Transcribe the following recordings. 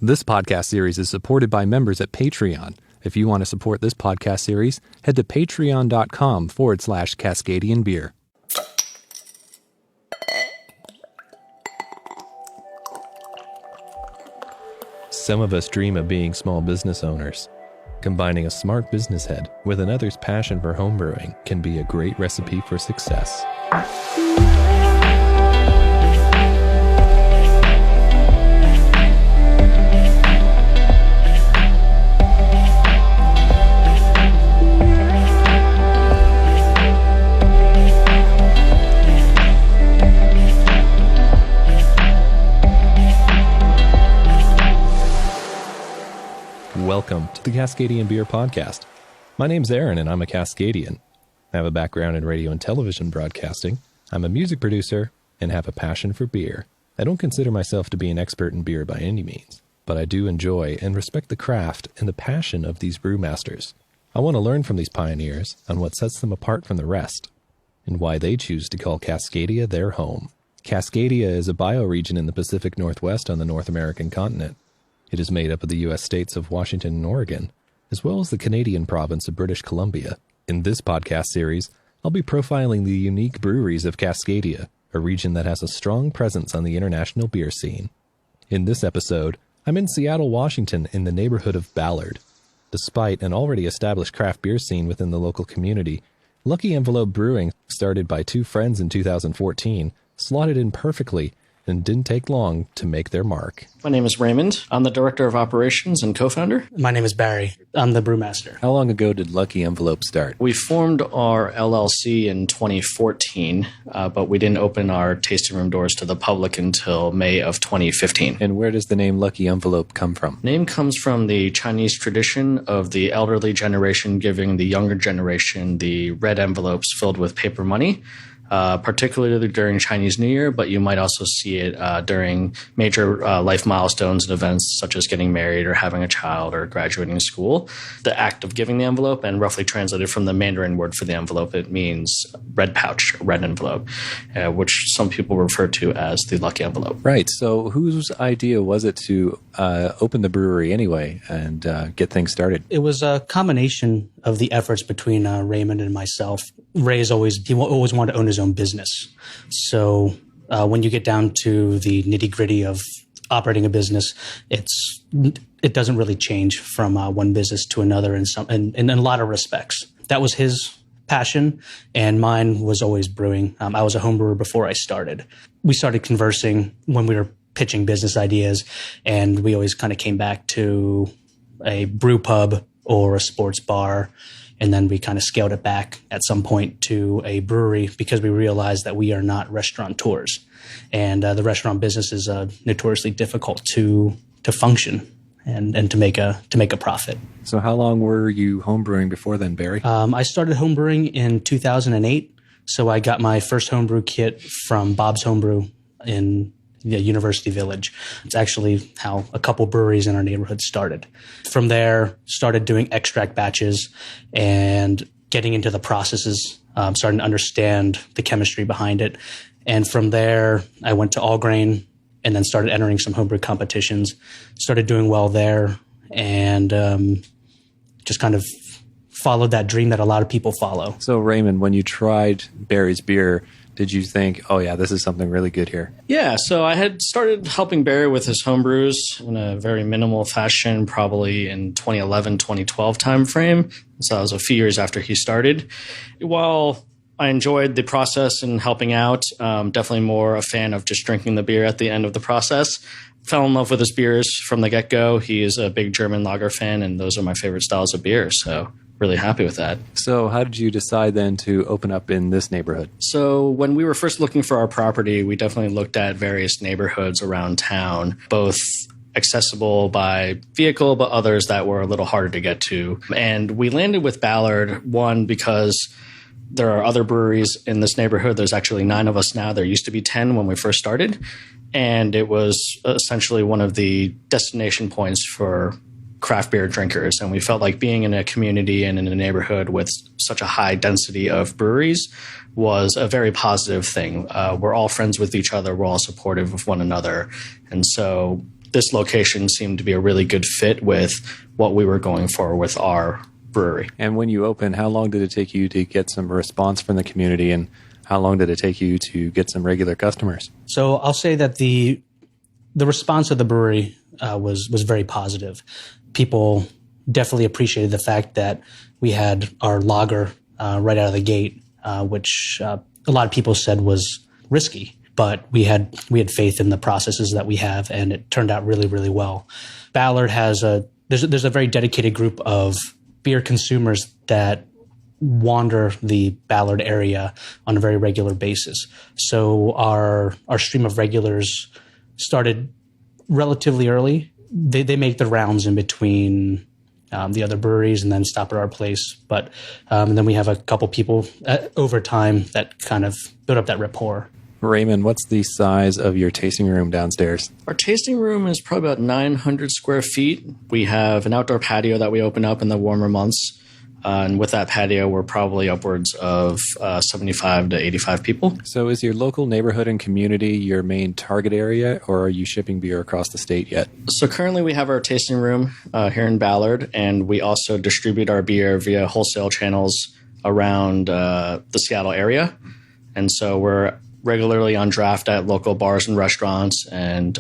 This podcast series is supported by members at Patreon. If you want to support this podcast series, head to patreon.com/Cascadian Beer. Some of us dream of being small business owners. Combining a smart business head with another's passion for homebrewing can be a great recipe for success. Welcome to the Cascadian Beer Podcast. My name's Aaron, and I'm a Cascadian. I have a background in radio and television broadcasting. I'm a music producer and have a passion for beer. I don't consider myself to be an expert in beer by any means, but I do enjoy and respect the craft and the passion of these brewmasters. I want to learn from these pioneers on what sets them apart from the rest, and why they choose to call Cascadia their home. Cascadia is a bioregion in the Pacific Northwest on the North American continent. It is made up of the U.S. states of Washington and Oregon, as well as the Canadian province of British Columbia. In this podcast series, I'll be profiling the unique breweries of Cascadia, a region that has a strong presence on the international beer scene. In this episode, I'm in Seattle, Washington, in the neighborhood of Ballard. Despite an already established craft beer scene within the local community, Lucky Envelope Brewing, started by two friends in 2014, slotted in perfectly and didn't take long to make their mark. My name is Raymond. I'm the Director of Operations and co-founder. My name is Barry. I'm the brewmaster. How long ago did Lucky Envelope start? We formed our LLC in 2014, but we didn't open our tasting room doors to the public until May of 2015. And where does the name Lucky Envelope come from? Name comes from the Chinese tradition of the elderly generation giving the younger generation the red envelopes filled with paper money. Particularly during Chinese New Year, but you might also see it during major life milestones and events such as getting married or having a child or graduating school. The act of giving the envelope, and roughly translated from the Mandarin word for the envelope, it means red pouch, red envelope, which some people refer to as the lucky envelope. Right. So whose idea was it to open the brewery anyway and get things started? It was a combination of the efforts between Raymond and myself. Ray's always wanted to own his own business. So when you get down to the nitty-gritty of operating a business, it doesn't really change from one business to another in a lot of respects. That was his passion, and mine was always brewing. I was a home brewer before I started. We started conversing when we were pitching business ideas, and we always kind of came back to a brew pub or a sports bar. And then we kind of scaled it back at some point to a brewery because we realized that we are not restaurateurs. And the restaurant business is notoriously difficult to function and to make a profit. So how long were you homebrewing before then, Barry? I started homebrewing in 2008. So I got my first homebrew kit from Bob's Homebrew in the University Village. It's actually how a couple breweries in our neighborhood started. From there, started doing extract batches and getting into the processes, starting to understand the chemistry behind it. And from there, I went to All Grain and then started entering some homebrew competitions, started doing well there, and just kind of followed that dream that a lot of people follow. So Raymond, when you tried Barry's beer, did you think, oh yeah, this is something really good here? Yeah, so I had started helping Barry with his homebrews in a very minimal fashion, probably in 2011, 2012 timeframe. So that was a few years after he started. While I enjoyed the process and helping out, definitely more a fan of just drinking the beer at the end of the process. Fell in love with his beers from the get-go. He is a big German lager fan, and those are my favorite styles of beer, so really happy with that. So how did you decide then to open up in this neighborhood? So when we were first looking for our property, we definitely looked at various neighborhoods around town, both accessible by vehicle, but others that were a little harder to get to. And we landed with Ballard, one, because there are other breweries in this neighborhood. There's actually 9 of us now. There used to be 10 when we first started. And it was essentially one of the destination points for craft beer drinkers. And we felt like being in a community and in a neighborhood with such a high density of breweries was a very positive thing. We're all friends with each other. We're all supportive of one another. And so this location seemed to be a really good fit with what we were going for with our brewery. And when you opened, how long did it take you to get some response from the community, and how long did it take you to get some regular customers? So I'll say that the response of the brewery was very positive. People definitely appreciated the fact that we had our lager right out of the gate, which a lot of people said was risky, but we had faith in the processes that we have, and it turned out really, really well. Ballard has there's a very dedicated group of beer consumers that wander the Ballard area on a very regular basis. So our stream of regulars started relatively early. They make the rounds in between the other breweries and then stop at our place. But and then we have a couple people over time that kind of build up that rapport. Raymond, what's the size of your tasting room downstairs? Our tasting room is probably about 900 square feet. We have an outdoor patio that we open up in the warmer months. And with that patio, we're probably upwards of 75 to 85 people. So is your local neighborhood and community your main target area, or are you shipping beer across the state yet? So currently we have our tasting room here in Ballard, and we also distribute our beer via wholesale channels around the Seattle area. And so we're regularly on draft at local bars and restaurants and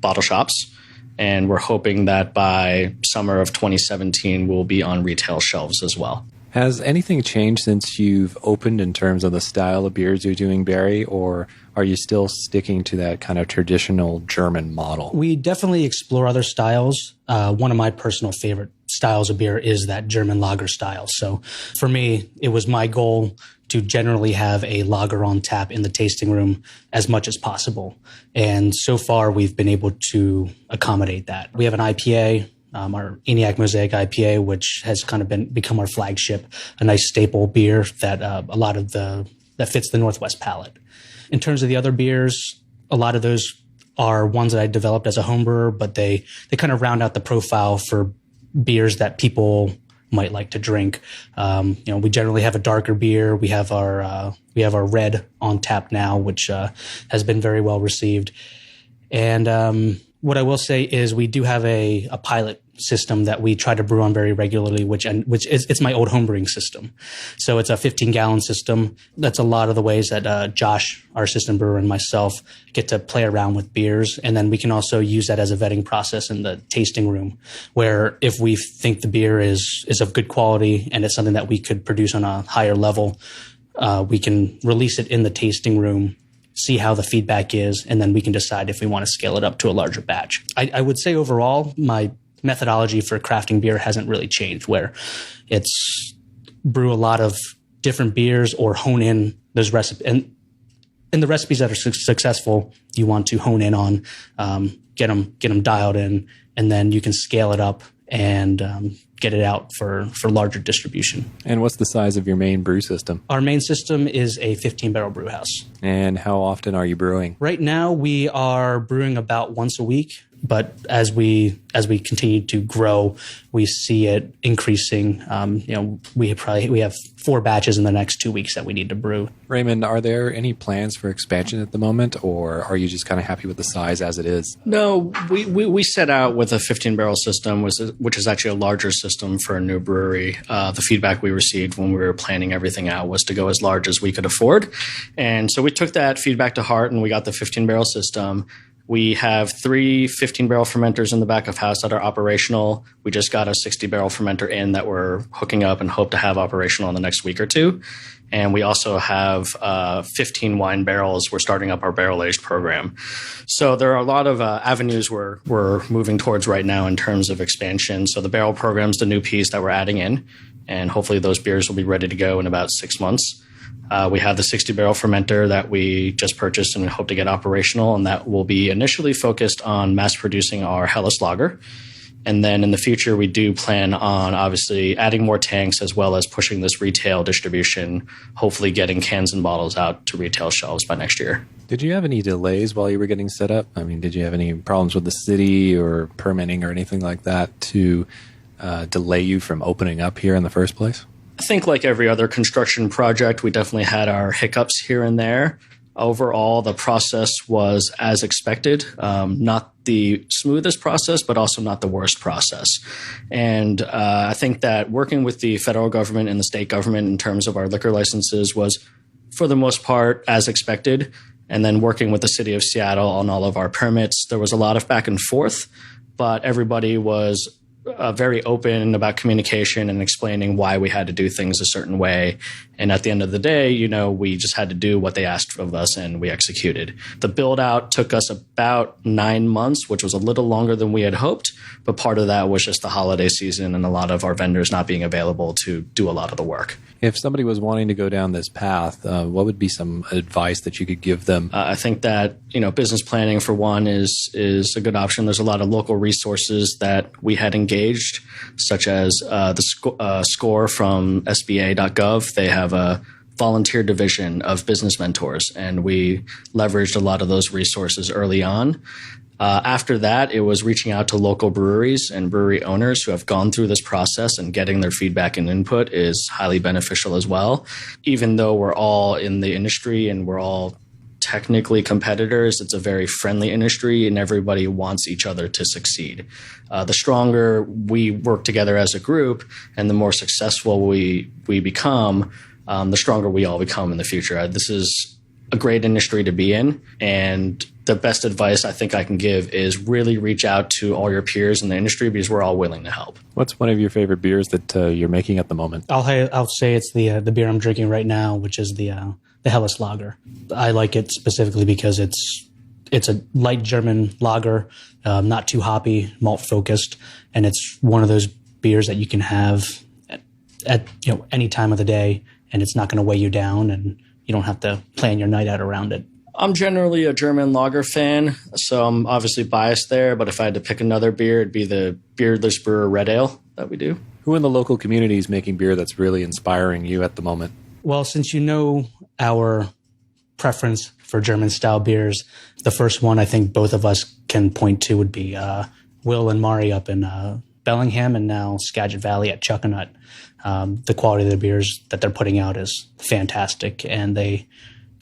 bottle shops. And we're hoping that by summer of 2017, we'll be on retail shelves as well. Has anything changed since you've opened in terms of the style of beers you're doing, Barry, or are you still sticking to that kind of traditional German model? We definitely explore other styles. One of my personal favorite styles of beer is that German lager style. So for me, it was my goal to generally have a lager on tap in the tasting room as much as possible. And so far, we've been able to accommodate that. We have an IPA, our ENIAC Mosaic IPA, which has kind of become our flagship, a nice staple beer that that fits the Northwest palate. In terms of the other beers, a lot of those are ones that I developed as a home brewer, but they kind of round out the profile for beers that people might like to drink. We generally have a darker beer. We have our red on tap now, which has been very well received. And what I will say is we do have a pilot system that we try to brew on very regularly, which is it's my old homebrewing system. So it's a 15-gallon system. That's a lot of the ways that Josh, our assistant brewer, and myself get to play around with beers. And then we can also use that as a vetting process in the tasting room, where if we think the beer is of good quality and it's something that we could produce on a higher level, we can release it in the tasting room, see how the feedback is, and then we can decide if we want to scale it up to a larger batch. I would say overall, my methodology for crafting beer hasn't really changed, where it's brew a lot of different beers or hone in those recipes. And the recipes that are successful, you want to hone in on, get them dialed in, and then you can scale it up and get it out for larger distribution. And what's the size of your main brew system? Our main system is a 15-barrel brew house. And how often are you brewing? Right now, we are brewing about once a week. But as we continue to grow, we see it increasing. We have 4 batches in the next 2 weeks that we need to brew. Raymond, are there any plans for expansion at the moment, or are you just kind of happy with the size as it is? No, we set out with a 15-barrel system, which is actually a larger system for a new brewery. The feedback we received when we were planning everything out was to go as large as we could afford. And so we took that feedback to heart, and we got the 15-barrel system. We have 3 15-barrel fermenters in the back of house that are operational. We just got a 60-barrel fermenter in that we're hooking up and hope to have operational in the next week or two. And we also have 15 wine barrels. We're starting up our barrel-aged program. So there are a lot of avenues we're moving towards right now in terms of expansion. So the barrel program's the new piece that we're adding in, and hopefully those beers will be ready to go in about 6 months. We have the 60-barrel fermenter that we just purchased and we hope to get operational, and that will be initially focused on mass-producing our Helles lager. And then in the future, we do plan on obviously adding more tanks as well as pushing this retail distribution, hopefully getting cans and bottles out to retail shelves by next year. Did you have any delays while you were getting set up? I mean, did you have any problems with the city or permitting or anything like that to delay you from opening up here in the first place? I think like every other construction project, we definitely had our hiccups here and there. Overall, the process was as expected. Not the smoothest process, but also not the worst process. And I think that working with the federal government and the state government in terms of our liquor licenses was, for the most part, as expected. And then working with the city of Seattle on all of our permits, there was a lot of back and forth, but everybody was very open about communication and explaining why we had to do things a certain way. And at the end of the day, we just had to do what they asked of us, and we executed. The build out took us about 9 months, which was a little longer than we had hoped. But part of that was just the holiday season and a lot of our vendors not being available to do a lot of the work. If somebody was wanting to go down this path, what would be some advice that you could give them? I think that, business planning for one is a good option. There's a lot of local resources that we had engaged, such as the SCORE from SBA.gov. They have a volunteer division of business mentors, and we leveraged a lot of those resources early on. After that, it was reaching out to local breweries and brewery owners who have gone through this process, and getting their feedback and input is highly beneficial as well. Even though we're all in the industry and we're all technically competitors, it's a very friendly industry and everybody wants each other to succeed. The stronger we work together as a group and the more successful we become, the stronger we all become in the future. This is a great industry to be in, and the best advice I think I can give is really reach out to all your peers in the industry, because we're all willing to help. What's one of your favorite beers that you're making at the moment? I'll say it's the beer I'm drinking right now, which is the Helles Lager. I like it specifically because it's a light German lager, not too hoppy, malt focused, and it's one of those beers that you can have at any time of the day, and it's not going to weigh you down, and you don't have to plan your night out around it. I'm generally a German lager fan, so I'm obviously biased there, but if I had to pick another beer, it'd be the Beardless Brewer Red Ale that we do. Who in the local community is making beer that's really inspiring you at the moment? Well, since our preference for German-style beers, the first one I think both of us can point to would be Will and Mari up in Bellingham, and now Skagit Valley at Chuckanut. The quality of the beers that they're putting out is fantastic, and they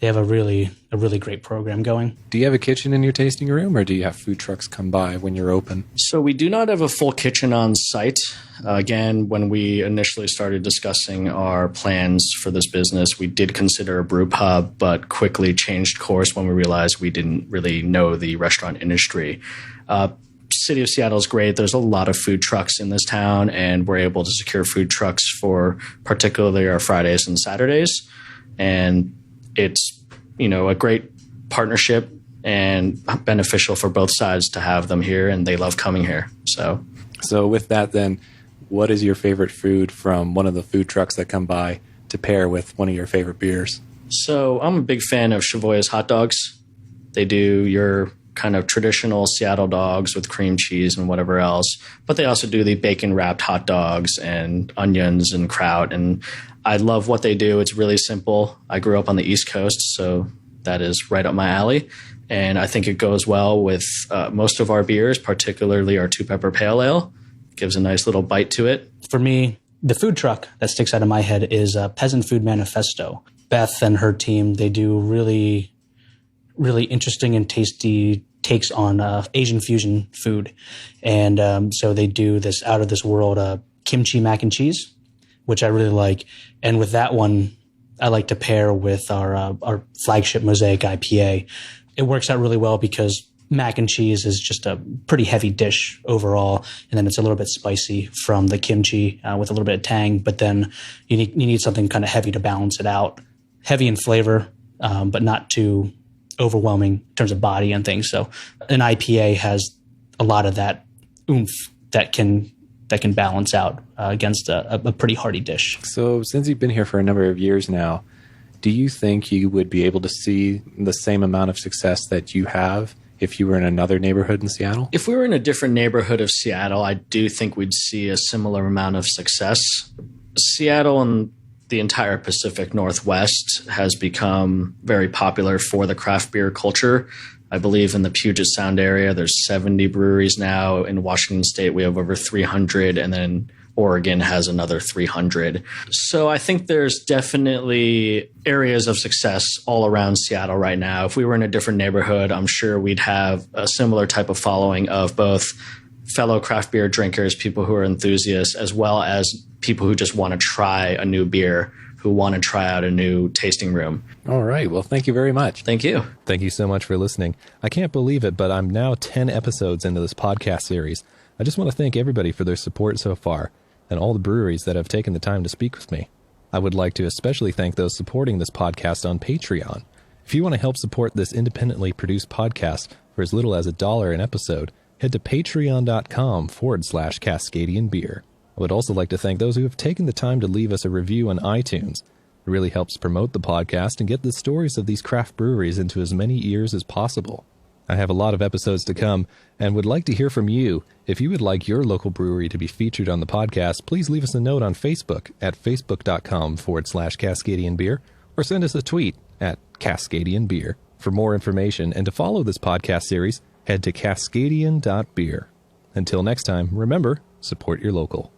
have a really great program going. Do you have a kitchen in your tasting room, or do you have food trucks come by when you're open? So we do not have a full kitchen on site. Again, when we initially started discussing our plans for this business, we did consider a brew pub, but quickly changed course when we realized we didn't really know the restaurant industry. City of Seattle is great. There's a lot of food trucks in this town, and we're able to secure food trucks for particularly our Fridays and Saturdays. And it's, a great partnership and beneficial for both sides to have them here, and they love coming here. So with that then, what is your favorite food from one of the food trucks that come by to pair with one of your favorite beers? So I'm a big fan of Chavoy's hot dogs. They do your kind of traditional Seattle dogs with cream cheese and whatever else, but they also do the bacon wrapped hot dogs and onions and kraut, and I love what they do. It's really simple. I grew up on the East Coast, so that is right up my alley, and I think it goes well with most of our beers, particularly our 2-pepper pale ale. It gives a nice little bite to it. For me, the food truck that sticks out of my head is Peasant Food Manifesto. Beth and her team, they do really interesting and tasty takes on Asian fusion food. And so they do this out of this world kimchi mac and cheese, which I really like. And with that one, I like to pair with our flagship Mosaic IPA. It works out really well because mac and cheese is just a pretty heavy dish overall. And then it's a little bit spicy from the kimchi with a little bit of tang. But then you need something kind of heavy to balance it out. Heavy in flavor, but not too overwhelming in terms of body and things. So an IPA has a lot of that oomph that can balance out against a pretty hearty dish. So since you've been here for a number of years now, do you think you would be able to see the same amount of success that you have if you were in another neighborhood in Seattle? If we were in a different neighborhood of Seattle, I do think we'd see a similar amount of success. Seattle and the entire Pacific Northwest has become very popular for the craft beer culture. I believe in the Puget Sound area, there's 70 breweries now. In Washington State, we have over 300. And then Oregon has another 300. So I think there's definitely areas of success all around Seattle right now. If we were in a different neighborhood, I'm sure we'd have a similar type of following of both fellow craft beer drinkers, people who are enthusiasts, as well as people who just want to try a new beer, who want to try out a new tasting room. All right. Well, thank you very much. Thank you. Thank you so much for listening. I can't believe it, but I'm now 10 episodes into this podcast series. I just want to thank everybody for their support so far and all the breweries that have taken the time to speak with me. I would like to especially thank those supporting this podcast on Patreon. If you want to help support this independently produced podcast for as little as $1 an episode, head to patreon.com/Cascadian Beer. I would also like to thank those who have taken the time to leave us a review on iTunes. It really helps promote the podcast and get the stories of these craft breweries into as many ears as possible. I have a lot of episodes to come and would like to hear from you. If you would like your local brewery to be featured on the podcast, please leave us a note on Facebook at facebook.com/Cascadian Beer or send us a tweet at Cascadian Beer. For more information and to follow this podcast series, head to cascadian.beer. Until next time, remember, support your local.